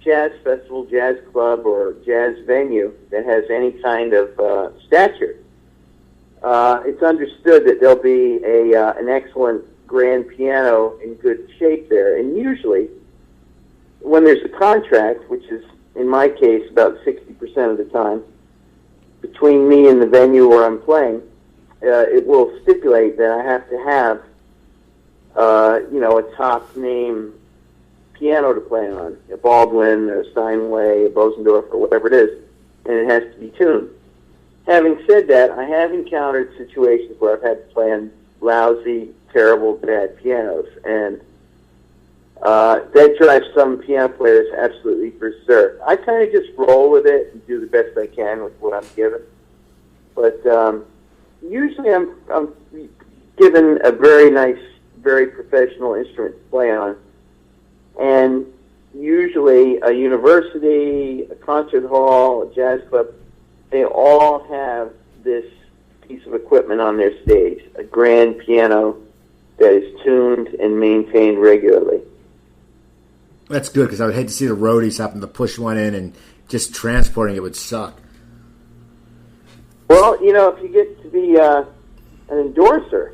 jazz festival, jazz club, or jazz venue that has any kind of stature, it's understood that there'll be an excellent grand piano in good shape there. And usually, when there's a contract, which is, in my case, about 60% of the time, between me and the venue where I'm playing, it will stipulate that I have to have, a top name piano to play on, a Baldwin, a Steinway, a Bosendorf, or whatever it is, and it has to be tuned. Having said that, I have encountered situations where I've had to play on lousy, terrible, bad pianos, and that drives some piano players absolutely berserk. I kind of just roll with it and do the best I can with what I'm given. But usually I'm given a very nice, very professional instrument to play on. And, usually a university, a concert hall, a jazz club, they all have this piece of equipment on their stage, a grand piano that is tuned and maintained regularly. That's good, because I would hate to see the roadies having to push one in, and just transporting it would suck. Well, if you get to be an endorser,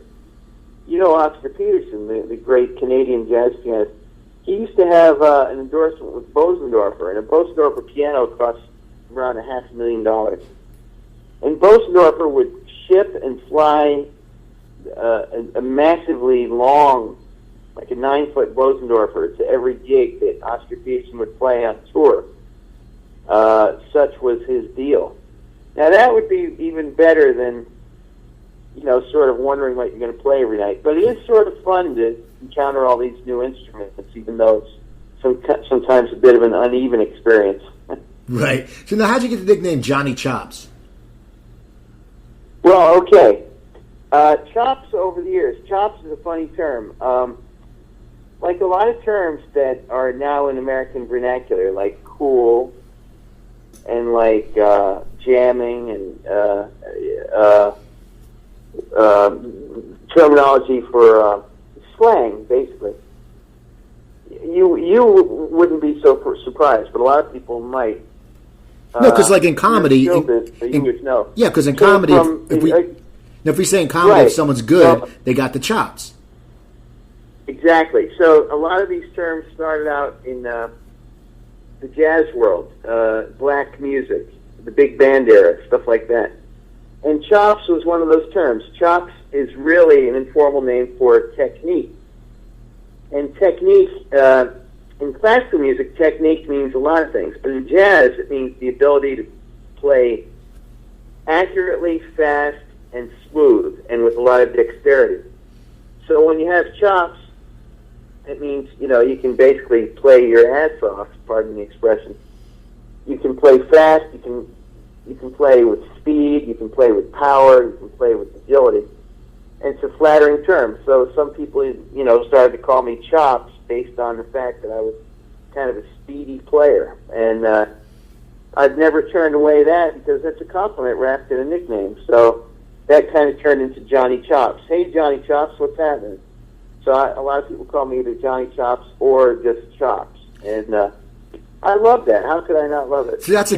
Oscar Peterson, the great Canadian jazz pianist, he used to have an endorsement with Bosendorfer, and a Bosendorfer piano cost around $500,000. And Bosendorfer would ship and fly a massively long, like a 9-foot Bosendorfer, to every gig that Oscar Peterson would play on tour. Such was his deal. Now that would be even better than, sort of wondering what you're going to play every night. But it is sort of fun to encounter all these new instruments, even though it's sometimes a bit of an uneven experience. Right. So now, how'd you get the nickname Johnny Chops? Well, okay. Chops over the years. Chops is a funny term. Like a lot of terms that are now in American vernacular, like cool and like jamming and terminology for slang, basically. You wouldn't be so surprised, but a lot of people might. No, because like in comedy, you would know. Yeah, because in comedy, if we say in comedy, right. If someone's good, they got the chops. Exactly. So a lot of these terms started out in the jazz world, black music, the big band era, stuff like that. And chops was one of those terms. Chops is really an informal name for technique. And technique, in classical music, technique means a lot of things. But in jazz, it means the ability to play accurately, fast, and smooth, and with a lot of dexterity. So when you have chops, it means, you can basically play your ass off, pardon the expression. You can play fast, you can play with speed, you can play with power, you can play with agility. And it's a flattering term. So some people, started to call me Chops based on the fact that I was kind of a speedy player. And I've never turned away that, because that's a compliment wrapped in a nickname. So that kind of turned into Johnny Chops. Hey, Johnny Chops, what's happening? So a lot of people call me either Johnny Chops or just Chops. And I love that. How could I not love it? See, that's a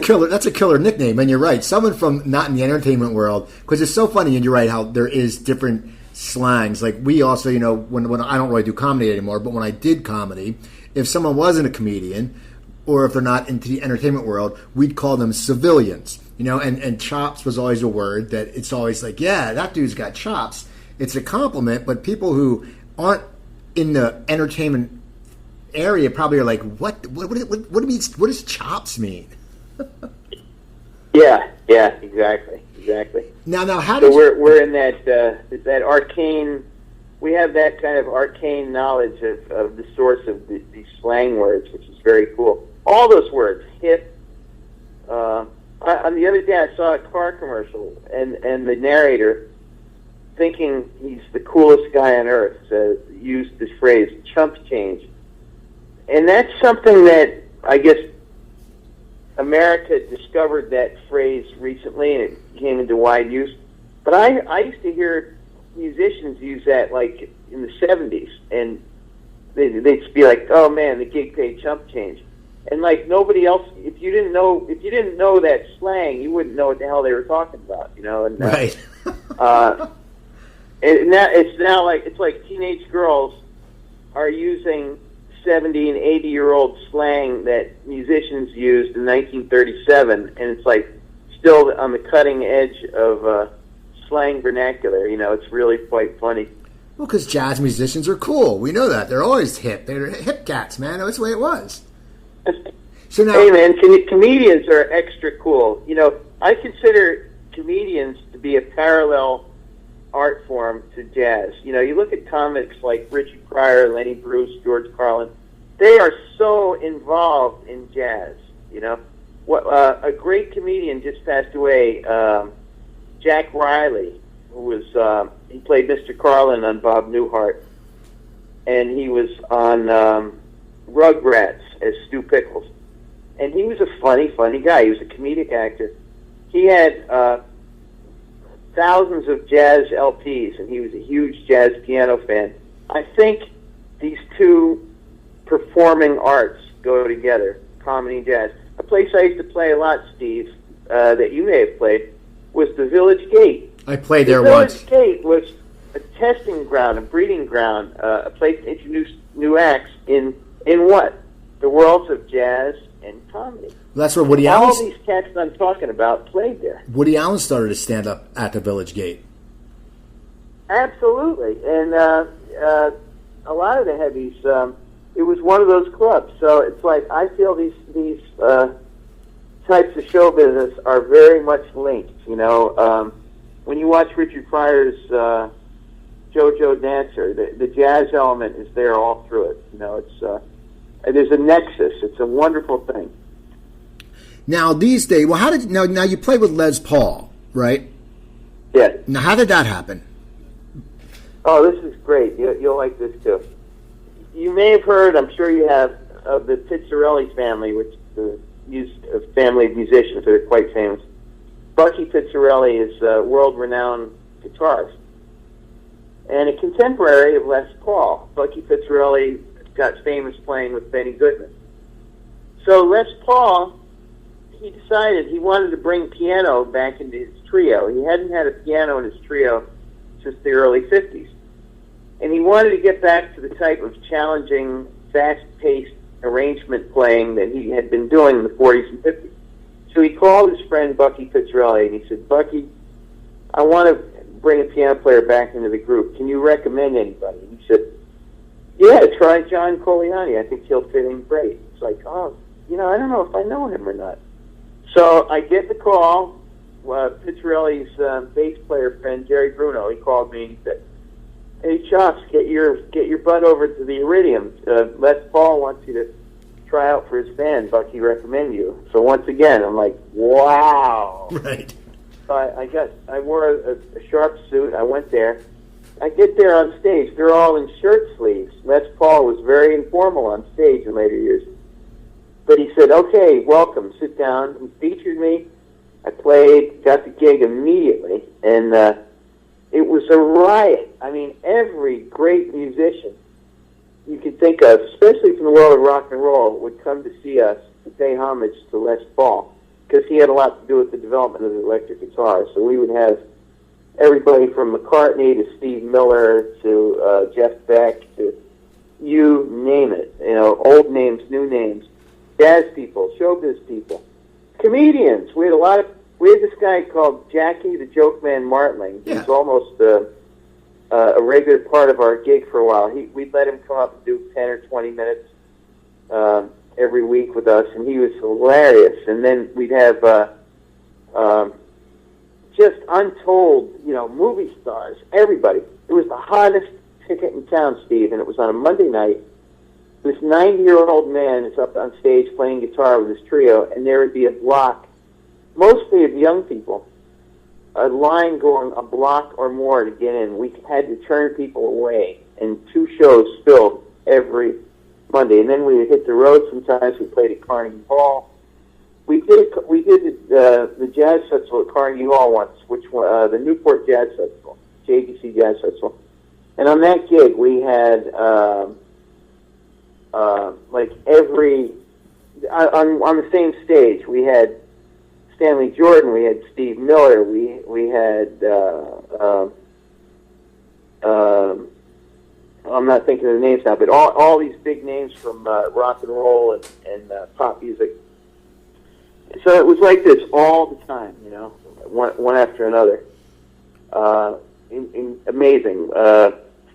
killer nickname, and you're right. Someone from not in the entertainment world, because it's so funny, and you're right, how there is different slangs. Like we also, when I don't really do comedy anymore, but when I did comedy, if someone wasn't a comedian, or if they're not into the entertainment world, we'd call them civilians. And chops was always a word that it's always like, yeah, that dude's got chops. It's a compliment, but people who aren't in the entertainment area probably are like, what does chops mean? Yeah, exactly. Now, how so did we're in that arcane. We have that kind of arcane knowledge of the source of these slang words, which is very cool. All those words, hip. On the other day, I saw a car commercial, and the narrator, thinking he's the coolest guy on earth, used this phrase, chump change. And that's something that I guess America discovered that phrase recently, and it came into wide use. But I used to hear musicians use that like in the 70s, and they'd be like, "Oh man, the gig paid chump change," and like nobody else. If you didn't know that slang, you wouldn't know what the hell they were talking about, And, right? and now it's like teenage girls are using 70 and 80-year-old slang that musicians used in 1937, and it's like still on the cutting edge of slang vernacular. It's really quite funny. Well, because jazz musicians are cool. We know that. They're always hip. They're hip cats, man. That's the way it was. So now, hey, man, comedians are extra cool. I consider comedians to be a parallel art form to jazz. You look at comics like Richard Pryor, Lenny Bruce, George Carlin. They are so involved in jazz. A great comedian just passed away, Jack Riley, who was he played Mr. Carlin on Bob Newhart, and he was on Rugrats as Stu Pickles. And he was a funny guy. He was a comedic actor. He had thousands of jazz LPs, and he was a huge jazz piano fan. I think these two performing arts go together, comedy and jazz. A place I used to play a lot, Steve, that you may have played, was the Village Gate. I played there once. once. The Village Gate was a testing ground, a breeding ground, a place to introduce new acts in what? The worlds of jazz and comedy. That's where Woody All Allen. these cats that I'm talking about played there. Woody Allen started to stand up at the Village Gate. Absolutely, and a lot of the heavies. It was one of those clubs. So it's like I feel these types of show business are very much linked. You know, when you watch Richard Pryor's JoJo Dancer, the jazz element is there all through it. You know, it's there's a nexus. It's a wonderful thing. Now these days, well, how did now you play with Les Paul, right? Yeah. Now how did that happen? Oh, this is great. You'll like this too. You may have heard, I'm sure you have, of the Pizzarelli family, which is a family of musicians that are quite famous. Bucky Pizzarelli is a world-renowned guitarist and a contemporary of Les Paul. Bucky Pizzarelli got famous playing with Benny Goodman. So Les Paul, he decided he wanted to bring piano back into his trio. He hadn't had a piano in his trio since the early 50s. And he wanted to get back to the type of challenging, fast-paced arrangement playing that he had been doing in the 40s and 50s. So he called his friend Bucky Pizzarelli, and he said, Bucky, I want to bring a piano player back into the group. Can you recommend anybody? And he said, yeah, try John Coliani. I think he'll fit in great. It's like, oh, you know, I don't know if I know him or not. So I get the call. Pizzarelli's bass player friend, Jerry Bruno, he called me and he said, hey, Chops, get your butt over to the Iridium. Les Paul wants you to try out for his band. Bucky recommend you. So once again, I'm like, wow. Right. So I wore a sharp suit. I went there. I get there on stage. They're all in shirt sleeves. Les Paul was very informal on stage in later years. But he said, okay, welcome, sit down. He featured me. I played, got the gig immediately, and it was a riot. I mean, every great musician you could think of, especially from the world of rock and roll, would come to see us to pay homage to Les Paul, because he had a lot to do with the development of the electric guitar. So we would have everybody from McCartney to Steve Miller to Jeff Beck to you name it. You know, old names, new names, jazz people, showbiz people, comedians. We had this guy called Jackie the Joke Man Martling. He was almost a regular part of our gig for a while. We'd let him come up and do 10 or 20 minutes every week with us, and he was hilarious. And then we'd have just untold, you know, movie stars, everybody. It was the hottest ticket in town, Steve, and it was on a Monday night. This 90-year-old man is up on stage playing guitar with his trio, and there would be a block, mostly of young people, a line going a block or more to get in. We had to turn people away, and 2 shows filled every Monday. And then we would hit the road sometimes. We played at Carnegie Hall. We did the Jazz Festival at Carnegie Hall once, which was the Newport Jazz Festival, JBC Jazz Festival. And on that gig, we had like every on the same stage, we had Stanley Jordan, we had Steve Miller, we had I'm not thinking of the names now, but all these big names from rock and roll and pop music. So it was like this all the time, you know, one after another. Amazing.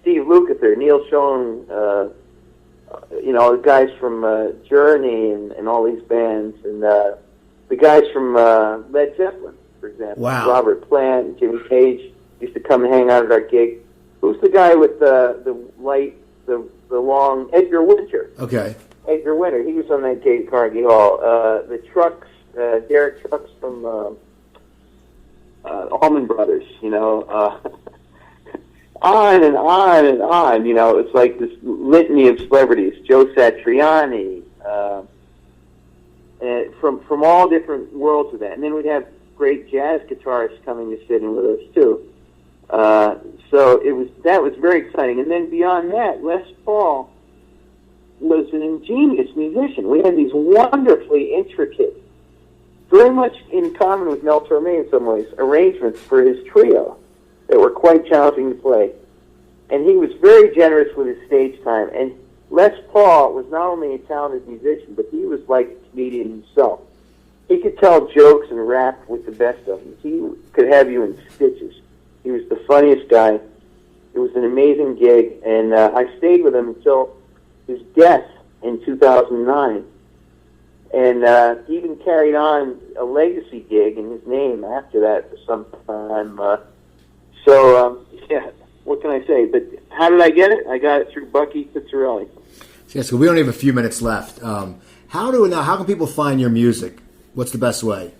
Steve Lukather, Neil Schon, you know, the guys from Journey and all these bands, and the guys from Led Zeppelin, for example. Wow. Robert Plant and Jimmy Page used to come and hang out at our gig. Who's the guy with the long, Edgar Winter? Okay. Edgar Winter, he was on that gig at Carnegie Hall. The Trucks, Derek Trucks from Allman Brothers, you know, on and on and on, you know, it's like this litany of celebrities. Joe Satriani, and from all different worlds of that. And then we'd have great jazz guitarists coming to sit in with us too. So that was very exciting. And then beyond that, Les Paul was an ingenious musician. We had these wonderfully intricate, very much in common with Mel Torme in some ways, arrangements for his trio that were quite challenging to play. And he was very generous with his stage time. And Les Paul was not only a talented musician, but he was like a comedian himself. He could tell jokes and rap with the best of them. He could have you in stitches. He was the funniest guy. It was an amazing gig, and I stayed with him until his death in 2009. And he even carried on a legacy gig in his name after that for some time. Yeah, what can I say? But how did I get it? I got it through Bucky Pizzarelli. Yes, so we only have a few minutes left. How can people find your music? What's the best way?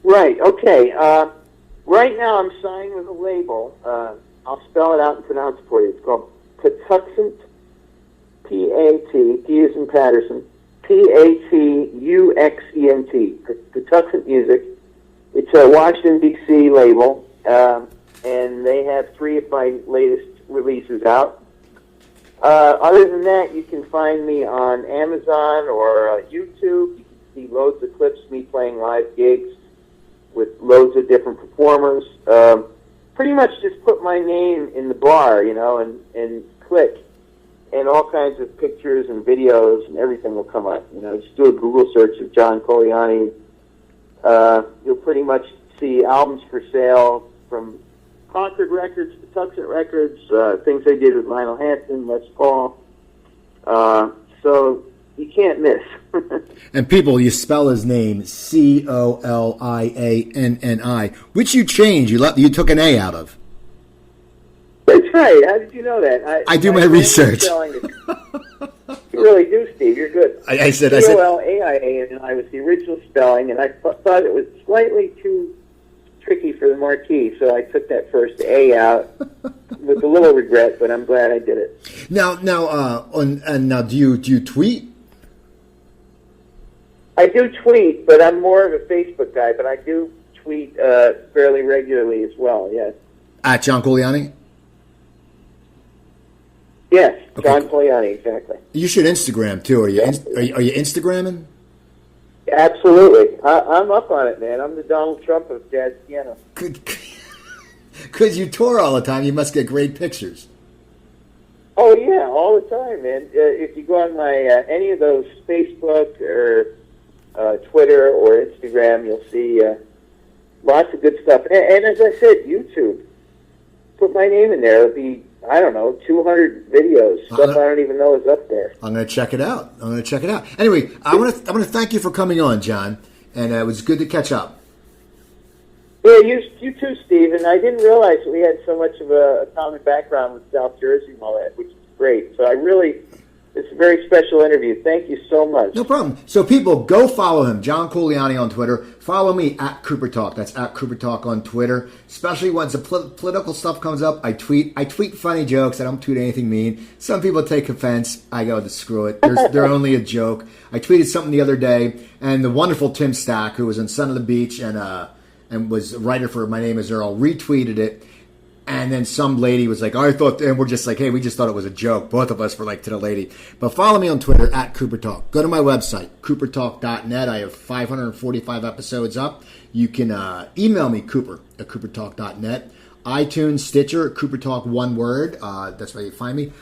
Right, okay. Right now I'm signed with a label. I'll spell it out and pronounce it for you. It's called Patuxent, P-A-T, P as in Patterson, P-A-T-U-X-E-N-T, Patuxent Music. It's a Washington, D.C. label, and they have 3 of my latest releases out. Other than that, you can find me on Amazon or YouTube. You can see loads of clips of me playing live gigs with loads of different performers. Pretty much just put my name in the bar, and click, and all kinds of pictures and videos and everything will come up. Just do a Google search of John Coliani. You'll pretty much see albums for sale from Concord Records, Patuxent Records, things I did with Lionel Hampton, Les Paul. So you can't miss. And people, you spell his name Colianni, which you changed. You took an A out of. That's right. How did you know that? I do my research. You really do, Steve. You're good. I said Coliaini was the original spelling, and I thought it was slightly too tricky for the marquee, so I took that first A out with a little regret, but I'm glad I did it. Now, do you tweet? I do tweet, but I'm more of a Facebook guy, but I do tweet fairly regularly as well, yes. At John Coliani? Yes, okay. John Coliani, exactly. You should Instagram, too. Are you Instagramming? Absolutely. I'm up on it, man. I'm the Donald Trump of jazz piano. Because you tour all the time, you must get great pictures. Oh, yeah, all the time, man. If you go on my any of those Facebook or Twitter or Instagram, you'll see lots of good stuff. And as I said, YouTube. Put my name in there. It'll be, 200 videos. Stuff I don't even know is up there. I'm going to check it out. Anyway, I want to thank you for coming on, John. And it was good to catch up. Yeah, you too, Steve. And I didn't realize that we had so much of a common background with South Jersey and all that, which is great. So it's a very special interview. Thank you so much. No problem. So people, go follow him, John Coliani on Twitter. Follow me at Cooper Talk. That's at Cooper Talk on Twitter. Especially once the political stuff comes up, I tweet funny jokes. I don't tweet anything mean. Some people take offense. I go to screw it. They're only a joke. I tweeted something the other day, and the wonderful Tim Stack, who was on Son of the Beach and was a writer for My Name Is Earl, retweeted it. And then some lady was like, and we're just like, hey, we just thought it was a joke. Both of us were like to the lady. But follow me on Twitter at Cooper Talk. Go to my website, coopertalk.net. I have 545 episodes up. You can email me, Cooper, at coopertalk.net. iTunes, Stitcher, Cooper Talk, one word. That's where you find me.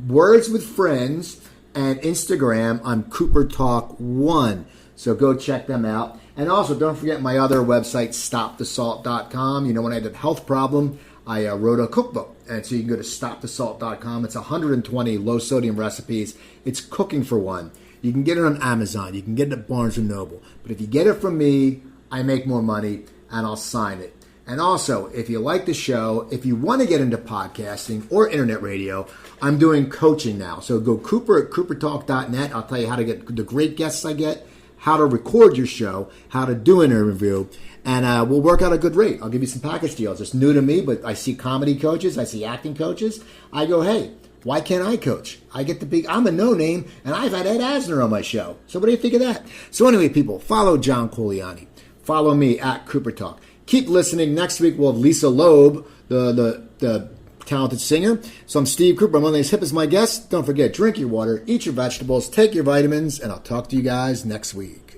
Words with Friends and Instagram on Cooper Talk 1. So go check them out. And also, don't forget my other website, stopthesalt.com. When I had a health problem, I wrote a cookbook, and so you can go to stopthesalt.com. It's 120 low-sodium recipes. It's cooking for one. You can get it on Amazon. You can get it at Barnes & Noble. But if you get it from me, I make more money, and I'll sign it. And also, if you like the show, if you want to get into podcasting or internet radio, I'm doing coaching now. So go Cooper at coopertalk.net. I'll tell you how to get the great guests I get, how to record your show, how to do an interview, and we'll work out a good rate. I'll give you some package deals. It's new to me, but I see comedy coaches, I see acting coaches. I go, hey, Why can't I coach? I'm a no-name, and I've had Ed Asner on my show. So what do you think of that? So anyway, people, follow John Coliani. Follow me at Cooper Talk. Keep listening. Next week we'll have Lisa Loeb, the talented singer. So I'm Steve Cooper. I'm only as hip as my guest. Don't forget, drink your water, eat your vegetables, take your vitamins, and I'll talk to you guys next week.